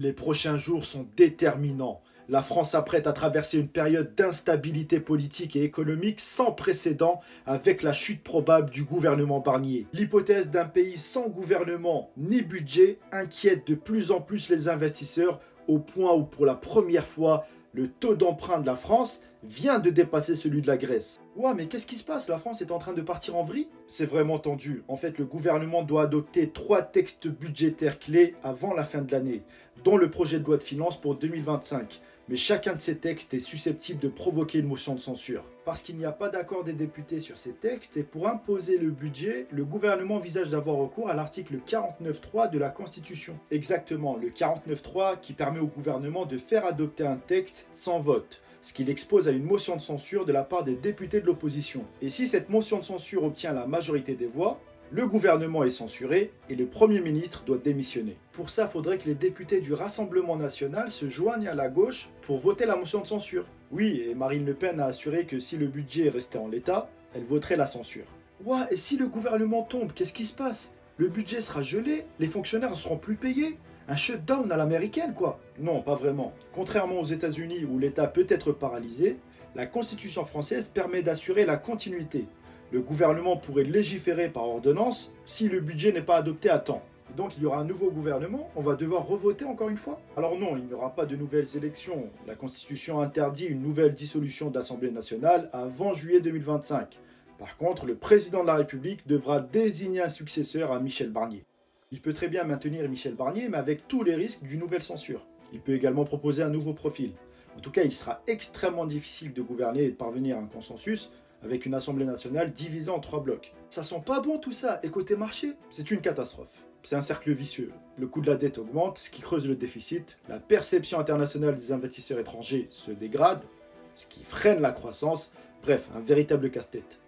Les prochains jours sont déterminants. La France s'apprête à traverser une période d'instabilité politique et économique sans précédent avec la chute probable du gouvernement Barnier. L'hypothèse d'un pays sans gouvernement ni budget inquiète de plus en plus les investisseurs au point où pour la première fois, le taux d'emprunt de la France vient de dépasser celui de la Grèce. Ouah, mais qu'est-ce qui se passe? La France est en train de partir en vrille? C'est vraiment tendu. En fait, le gouvernement doit adopter 3 textes budgétaires clés avant la fin de l'année, dont le projet de loi de finances pour 2025. Mais chacun de ces textes est susceptible de provoquer une motion de censure. Parce qu'il n'y a pas d'accord des députés sur ces textes, et pour imposer le budget, le gouvernement envisage d'avoir recours à l'article 49.3 de la Constitution. Exactement, le 49.3 qui permet au gouvernement de faire adopter un texte sans vote, ce qui l'expose à une motion de censure de la part des députés de l'opposition. Et si cette motion de censure obtient la majorité des voix, le gouvernement est censuré et le Premier ministre doit démissionner. Pour ça, il faudrait que les députés du Rassemblement national se joignent à la gauche pour voter la motion de censure. Oui, et Marine Le Pen a assuré que si le budget restait en l'état, elle voterait la censure. Ouah, et si le gouvernement tombe, qu'est-ce qui se passe? Le budget sera gelé, les fonctionnaires ne seront plus payés. Un shutdown à l'américaine, quoi. Non, pas vraiment. Contrairement aux États-Unis où l'État peut être paralysé, la Constitution française permet d'assurer la continuité. Le gouvernement pourrait légiférer par ordonnance si le budget n'est pas adopté à temps. Donc il y aura un nouveau gouvernement, on va devoir revoter encore une fois? Alors non, il n'y aura pas de nouvelles élections. La Constitution interdit une nouvelle dissolution de l'Assemblée nationale avant juillet 2025. Par contre, le président de la République devra désigner un successeur à Michel Barnier. Il peut très bien maintenir Michel Barnier, mais avec tous les risques d'une nouvelle censure. Il peut également proposer un nouveau profil. En tout cas, il sera extrêmement difficile de gouverner et de parvenir à un consensus avec une Assemblée nationale divisée en 3 blocs. Ça sent pas bon tout ça, et côté marché, c'est une catastrophe. C'est un cercle vicieux. Le coût de la dette augmente, ce qui creuse le déficit, la perception internationale des investisseurs étrangers se dégrade, ce qui freine la croissance, bref, un véritable casse-tête.